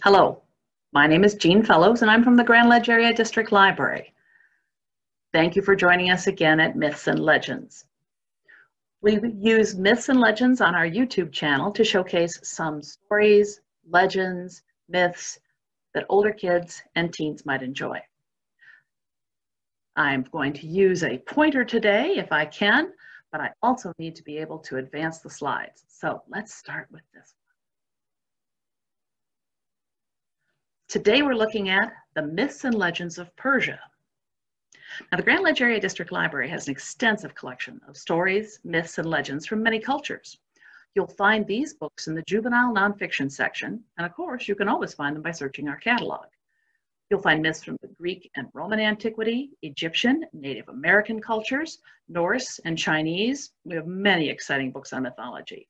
Hello, my name is Jean Fellows and I'm from the Grand Ledge Area District Library. Thank you for joining us again at Myths and Legends. We use myths and legends on our YouTube channel to showcase some stories, legends, myths that older kids and teens might enjoy. I'm going to use a pointer today if I can, but I also need to be able to advance the slides. So let's start with this. Today we're looking at the myths and legends of Persia. Now, the Grand Ledge Area District Library has an extensive collection of stories, myths, and legends from many cultures. You'll find these books in the juvenile nonfiction section, and of course, you can always find them by searching our catalog. You'll find myths from the Greek and Roman antiquity, Egyptian, Native American cultures, Norse, and Chinese. We have many exciting books on mythology.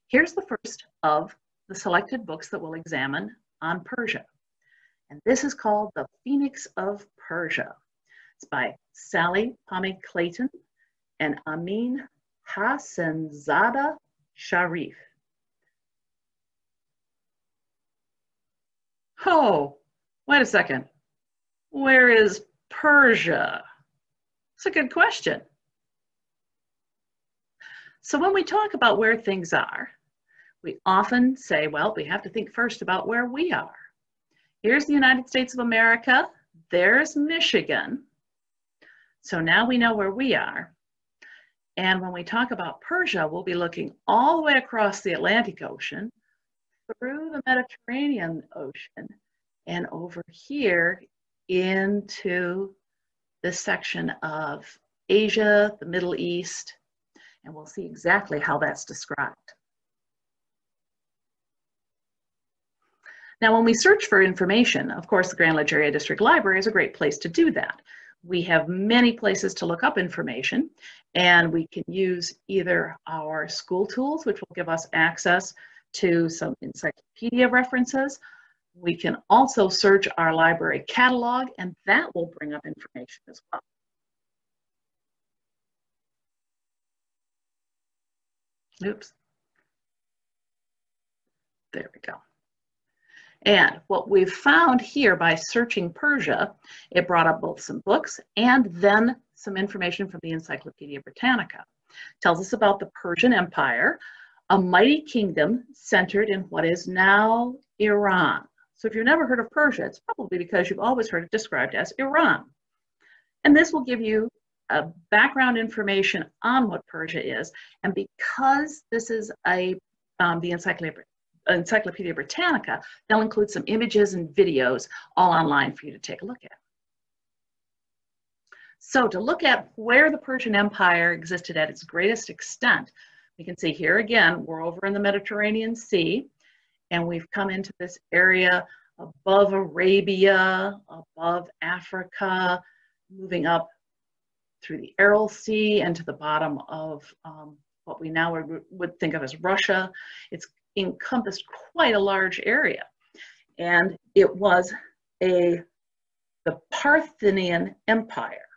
Here's the first of the selected books that we'll examine on Persia. And this is called The Phoenix of Persia. It's by Sally Pommy Clayton and Amin Hassanzada Sharif. Oh, wait a second. Where is Persia? It's a good question. So when we talk about where things are, we often say, well, we have to think first about where we are. Here's the United States of America. There's Michigan. So now we know where we are. And when we talk about Persia, we'll be looking all the way across the Atlantic Ocean, through the Mediterranean Ocean, and over here into this section of Asia, the Middle East, and we'll see exactly how that's described. Now, when we search for information, of course, the Grand Ledge Area District Library is a great place to do that. We have many places to look up information, and we can use either our school tools, which will give us access to some encyclopedia references. We can also search our library catalog, and that will bring up information as well. Oops. There we go. And what we've found here by searching Persia, it brought up both some books and then some information from the Encyclopedia Britannica. It tells us about the Persian Empire, a mighty kingdom centered in what is now Iran. So if you've never heard of Persia, it's probably because you've always heard it described as Iran. And this will give you a background information on what Persia is. And because this is the Encyclopedia Britannica, they'll include some images and videos all online for you to take a look at. So to look at where the Persian Empire existed at its greatest extent, we can see here again, we're over in the Mediterranean Sea, and we've come into this area above Arabia, above Africa, moving up through the Aral Sea and to the bottom of what we now would think of as Russia. It's encompassed quite a large area, and it was the Parthian Empire.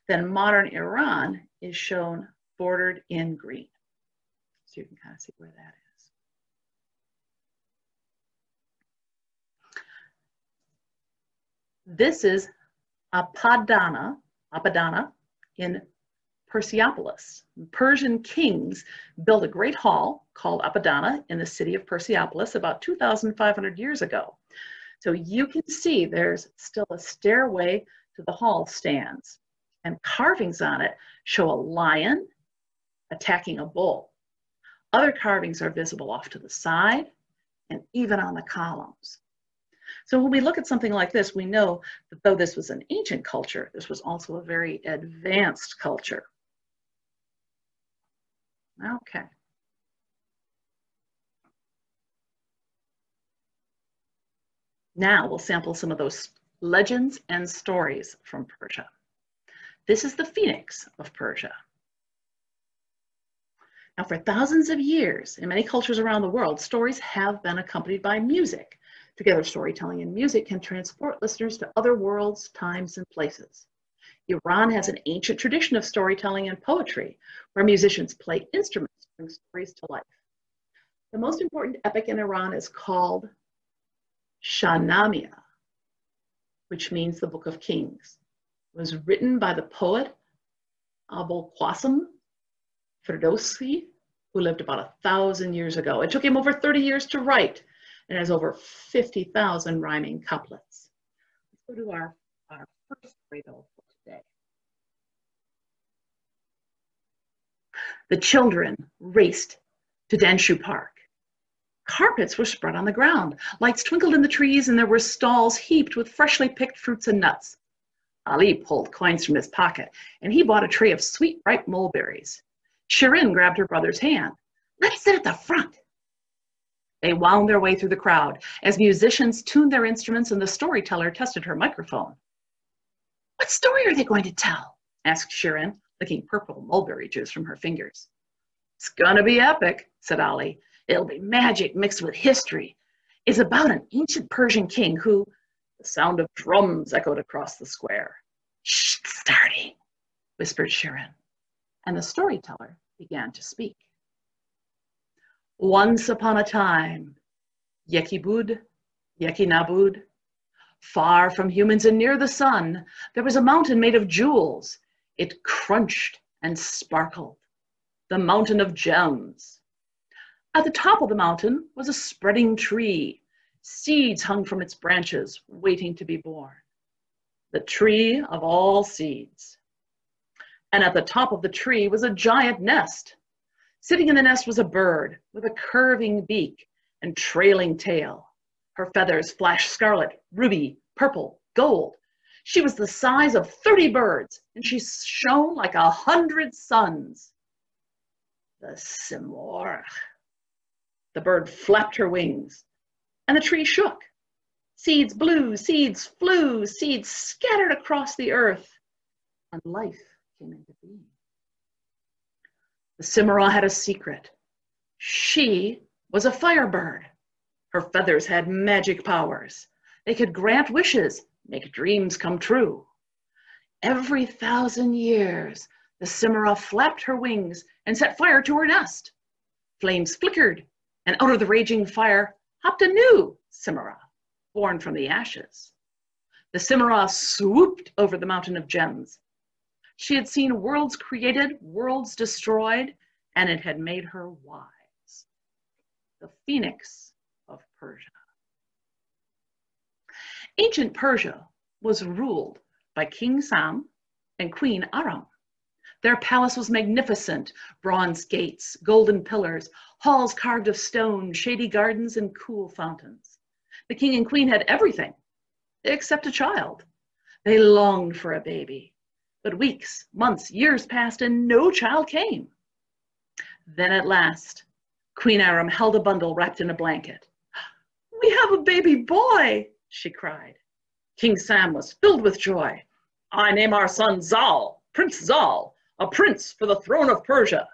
Then modern Iran is shown bordered in green, so you can kind of see where that is. This is Apadana in Persepolis. Persian kings built a great hall called Apadana in the city of Persepolis about 2,500 years ago. So you can see there's still a stairway to the hall stands, and carvings on it show a lion attacking a bull. Other carvings are visible off to the side and even on the columns. So when we look at something like this, we know that though this was an ancient culture, this was also a very advanced culture. Okay. Now we'll sample some of those legends and stories from Persia. This is the Phoenix of Persia. Now, for thousands of years, in many cultures around the world, stories have been accompanied by music. Together, storytelling and music can transport listeners to other worlds, times, and places. Iran has an ancient tradition of storytelling and poetry, where musicians play instruments to bring stories to life. The most important epic in Iran is called Shahnameh, which means the Book of Kings, was written by the poet Abul Qasim Ferdowsi, who lived about 1,000 years ago. It took him over 30 years to write and has over 50,000 rhyming couplets. Let's go to our first story though for today. The children raced to Danshu Park. Carpets were spread on the ground, lights twinkled in the trees, and there were stalls heaped with freshly picked fruits and nuts. Ali pulled coins from his pocket, and he bought a tray of sweet, ripe mulberries. Shirin grabbed her brother's hand. "Let's sit at the front." They wound their way through the crowd as musicians tuned their instruments and the storyteller tested her microphone. "What story are they going to tell?" asked Shirin, licking purple mulberry juice from her fingers. "It's gonna be epic," said Ali. "It'll be magic mixed with history. It's about an ancient Persian king who..." The sound of drums echoed across the square. "Shh, it's starting," whispered Shirin, and the storyteller began to speak. "Once upon a time, Yekibud, Yekinabud, far from humans and near the sun, there was a mountain made of jewels. It crunched and sparkled, the mountain of gems. At the top of the mountain was a spreading tree. Seeds hung from its branches, waiting to be born. The tree of all seeds. And at the top of the tree was a giant nest. Sitting in the nest was a bird with a curving beak and trailing tail. Her feathers flashed scarlet, ruby, purple, gold. She was the size of 30 birds, and she shone like 100 suns. The Simorgh. The bird flapped her wings, and the tree shook. Seeds blew, seeds flew, seeds scattered across the earth, and life came into being. The Simorgh had a secret. She was a firebird. Her feathers had magic powers. They could grant wishes, make dreams come true. Every 1,000 years, the Simorgh flapped her wings and set fire to her nest. Flames flickered, and out of the raging fire hopped a new Simorgh, born from the ashes. The Simorgh swooped over the mountain of gems. She had seen worlds created, worlds destroyed, and it had made her wise. The Phoenix of Persia. Ancient Persia was ruled by King Sam and Queen Aram. Their palace was magnificent, bronze gates, golden pillars, halls carved of stone, shady gardens, and cool fountains. The king and queen had everything except a child. They longed for a baby, but weeks, months, years passed and no child came. Then at last, Queen Aram held a bundle wrapped in a blanket. "We have a baby boy," she cried. King Sam was filled with joy. "I name our son Zal, Prince Zal, a prince for the throne of Persia."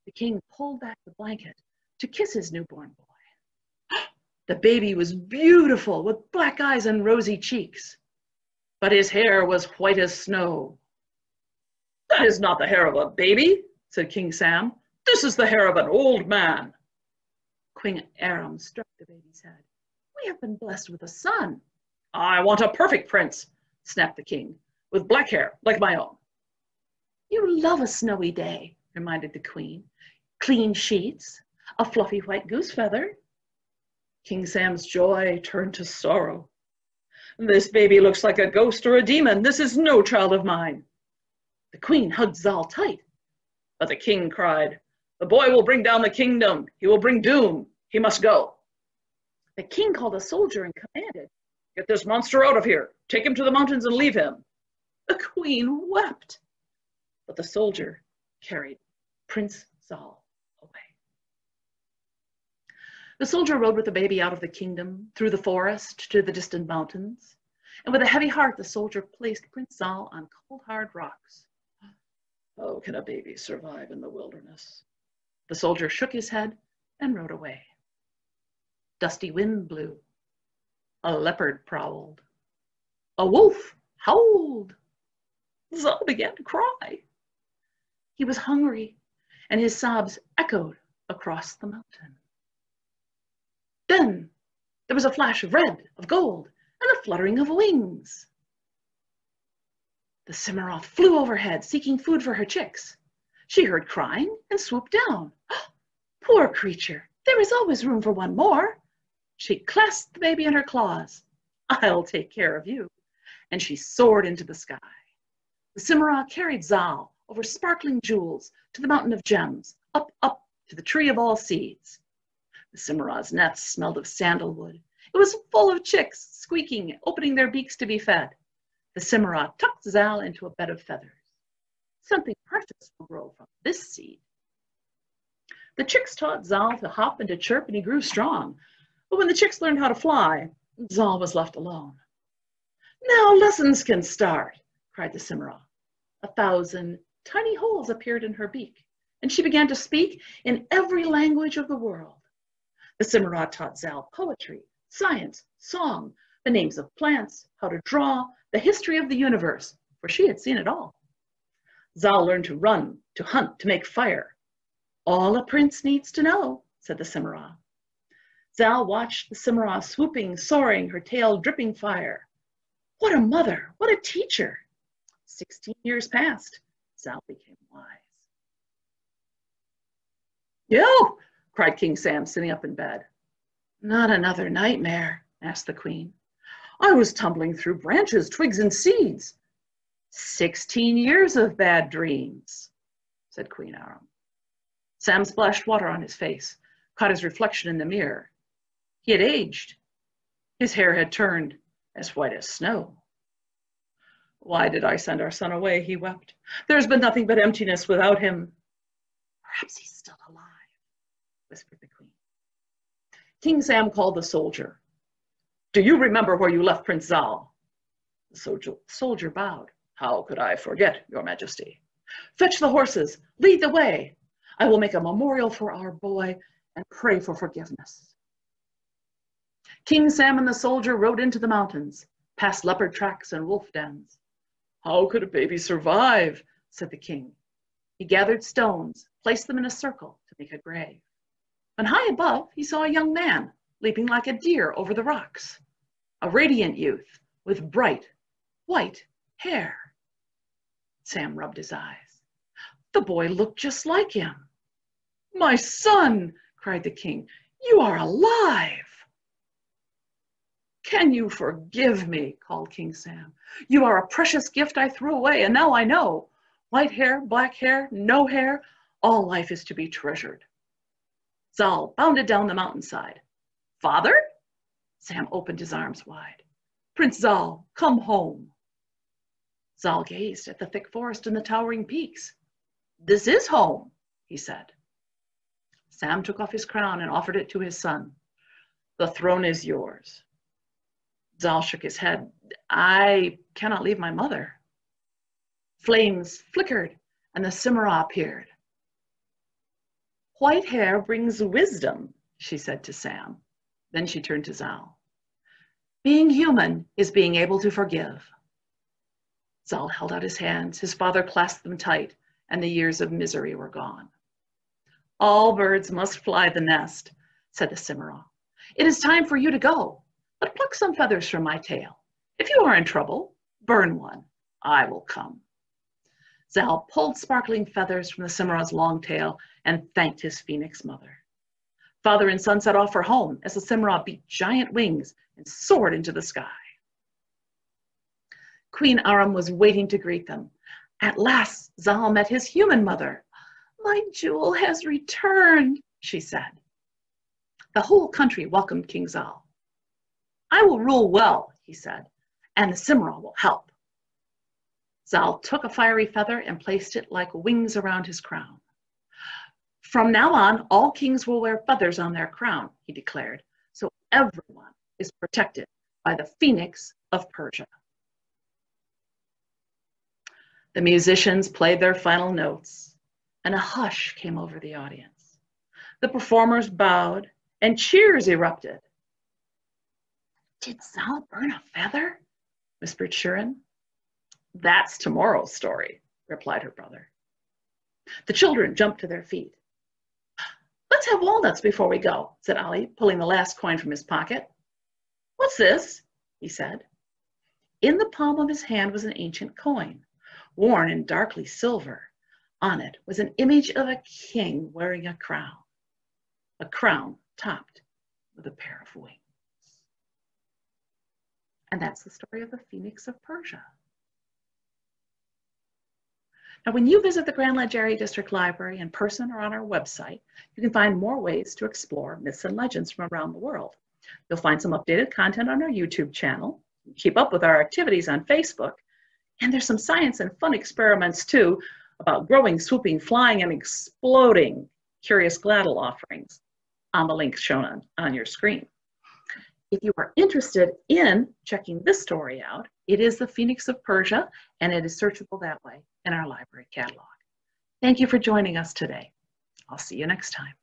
The king pulled back the blanket to kiss his newborn boy. The baby was beautiful with black eyes and rosy cheeks, but his hair was white as snow. "That is not the hair of a baby," said King Sam. "This is the hair of an old man." Queen Aram stroked the baby's head. "We have been blessed with a son." "I want a perfect prince," snapped the king, "with black hair like my own." "You love a snowy day," reminded the queen. "Clean sheets, a fluffy white goose feather." King Sam's joy turned to sorrow. "This baby looks like a ghost or a demon. This is no child of mine." The queen hugged Zal tight, but the king cried, "The boy will bring down the kingdom. He will bring doom. He must go." The king called a soldier and commanded, "Get this monster out of here. Take him to the mountains and leave him." The queen wept, but the soldier carried Prince Zal away. The soldier rode with the baby out of the kingdom, through the forest to the distant mountains, and with a heavy heart the soldier placed Prince Zal on cold hard rocks. "How can a baby survive in the wilderness?" The soldier shook his head and rode away. Dusty wind blew. A leopard prowled. A wolf howled. Zal began to cry. He was hungry, and his sobs echoed across the mountain. Then There was a flash of red, of gold, and the fluttering of wings. The Cimmerian flew overhead, seeking food for her chicks. She heard crying and swooped down. Poor creature, there is always room for one more. She clasped the baby in her claws. I'll take care of you. And she soared into the sky. The Cimmerian carried Zal over sparkling jewels to the mountain of gems, up, up to the tree of all seeds. The Cimmerian's nest smelled of sandalwood. It was full of chicks, squeaking, opening their beaks to be fed. The Cimmerian tucked Zal into a bed of feathers. Something precious will grow from this seed. The chicks taught Zal to hop and to chirp, and he grew strong. But when the chicks learned how to fly, Zal was left alone. Now lessons can start, cried the Cimmerian. 1,000 tiny holes appeared in her beak, and she began to speak in every language of the world. The Cimmerian taught Zal poetry, science, song, the names of plants, how to draw, the history of the universe, for she had seen it all. Zal learned to run, to hunt, to make fire. All a prince needs to know, said the Cimmerian. Zal watched the Cimmerian swooping, soaring, her tail dripping fire. What a mother, what a teacher. 16 years passed, Zal became wise. Yo, cried King Sam, sitting up in bed. Not another nightmare, asked the queen. I was tumbling through branches, twigs, and seeds. 16 years of bad dreams, said Queen Aram. Sam splashed water on his face, caught his reflection in the mirror. He had aged. His hair had turned as white as snow. Why did I send our son away, he wept. There's been nothing but emptiness without him. Perhaps he's still alive, whispered the queen. King Sam called the soldier. Do you remember where you left Prince Zal? The soldier bowed. How could I forget, your majesty? Fetch the horses, lead the way. I will make a memorial for our boy and pray for forgiveness. King Sam and the soldier rode into the mountains, past leopard tracks and wolf dens. How could a baby survive? Said the king. He gathered stones, placed them in a circle to make a grave. And high above, he saw a young man leaping like a deer over the rocks, a radiant youth with bright, white hair. Sam rubbed his eyes. The boy looked just like him. My son, cried the king, you are alive. Can you forgive me, called King Sam. You are a precious gift I threw away, and now I know. White hair, black hair, no hair, all life is to be treasured. Zal bounded down the mountainside. Father? Sam opened his arms wide. Prince Zal, come home. Zal gazed at the thick forest and the towering peaks. This is home, he said. Sam took off his crown and offered it to his son. The throne is yours. Zal shook his head. I cannot leave my mother. Flames flickered and the Cimmerian appeared. White hair brings wisdom, she said to Sam. Then she turned to Zal. Being human is being able to forgive. Zal held out his hands. His father clasped them tight, and the years of misery were gone. All birds must fly the nest, said the Cimmerian. It is time for you to go, but pluck some feathers from my tail. If you are in trouble, burn one. I will come. Zal pulled sparkling feathers from the Cimmerian's long tail and thanked his phoenix mother. Father and son set off for home as the Cimmerian beat giant wings and soared into the sky. Queen Aram was waiting to greet them. At last, Zal met his human mother. My jewel has returned, she said. The whole country welcomed King Zal. I will rule well, he said, and the Cimmerian will help. Zal took a fiery feather and placed it like wings around his crown. From now on, all kings will wear feathers on their crown, he declared, so everyone is protected by the Phoenix of Persia. The musicians played their final notes, and a hush came over the audience. The performers bowed, and cheers erupted. Did Zal burn a feather? Whispered Shirin. That's tomorrow's story, replied her brother. The children jumped to their feet. Let's have walnuts before we go, said Ali, pulling the last coin from his pocket. "What's this?" he said. In the palm of his hand was an ancient coin, worn in darkly silver. On it was an image of a king wearing a crown topped with a pair of wings. And that's the story of the Phoenix of Persia. Now, when you visit the Grand Ledge Area District Library in person or on our website, you can find more ways to explore myths and legends from around the world. You'll find some updated content on our YouTube channel, keep up with our activities on Facebook, and there's some science and fun experiments too about growing, swooping, flying, and exploding curious gladdle offerings on the links shown on your screen. If you are interested in checking this story out, it is the Phoenix of Persia, and it is searchable that way in our library catalog. Thank you for joining us today. I'll see you next time.